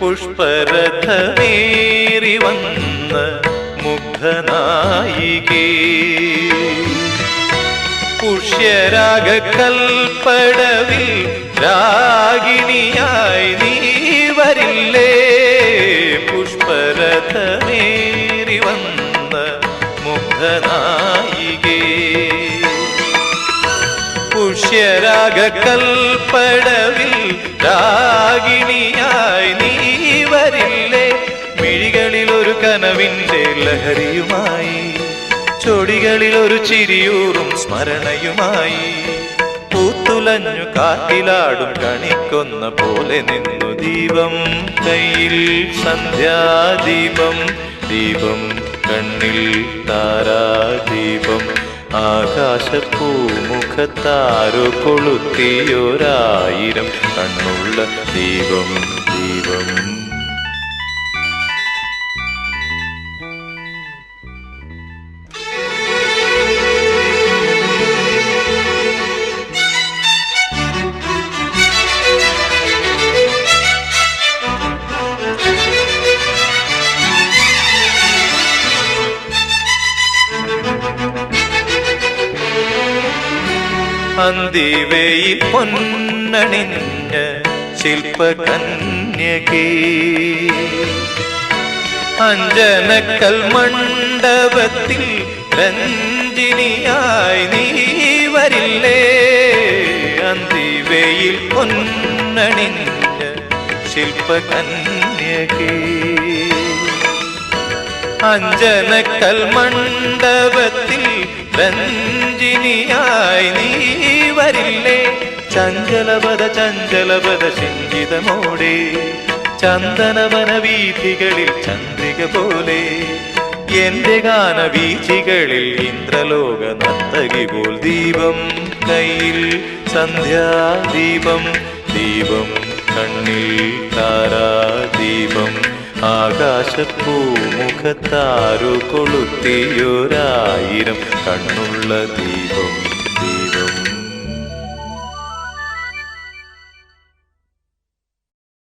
പുഷ്പരഥമേറി വന്ന മുഗ്ധനായികേ, പുഷ്യരാഗ കൽപ്പടവിൽ രാഗിണിയായി നീ വരില്ലേ? പുഷ്പരഥമേറി വന്ന മുഗ്ധനായികേ, പുഷ്യരാഗ കൽപ്പടവിൽ രാഗിണിയായി നീ വരില്ലേ? മിഴികളിൽ ഒരു കനവിൻ്റെ ലഹരിയുമായി, ചൊടികളിൽ ഒരു ചിരിയൂറും സ്മരണയുമായി, പൂത്തുലഞ്ഞു കാറ്റിലാടും കണിക്കൊന്ന പോലെ നിന്നു ദീപം കയ്യിൽ സന്ധ്യാദീപം, ദീപം കണ്ണിൽ താരാദീപം, ആകാശപ്പൂമുഖത്താരോ കൊളുത്തിയൊരായിരം കണ്ണുള്ള ദീപം, ദീപം. അന്തിവയിൽ പൊന്നണിഞ്ഞ ശില്പകന്യകേ, അഞ്ജനക്കൽ മണ്ഡപത്തിൽ രഞ്ജിനിയായി നീ വരില്ലേ? അന്തിവയിൽ പൊന്നണിഞ്ഞ ശില്പകന്യകേ, അഞ്ജനക്കൽ മണ്ഡപത്തിൽ രഞ്ജിനിയായി നീ വരില്ലേ? ചഞ്ചലപദ ചഞ്ചലപദ ശിഞ്ചിതമോടെ ചന്ദനവന വീഥികളിൽ ചന്ദ്രിക പോലെ, എന്റെ ഗാനവീഥികളിൽ ഇന്ദ്രലോക നർത്തകി പോൽ ദീപം കയ്യിൽ സന്ധ്യാദീപം, ദീപം കണ്ണിൽ താരാദീപം, ആകാശപ്പൂമുഖത്താരോ കൊളുത്തിയൊരായിരം കണ്ണുള്ള ദീപം.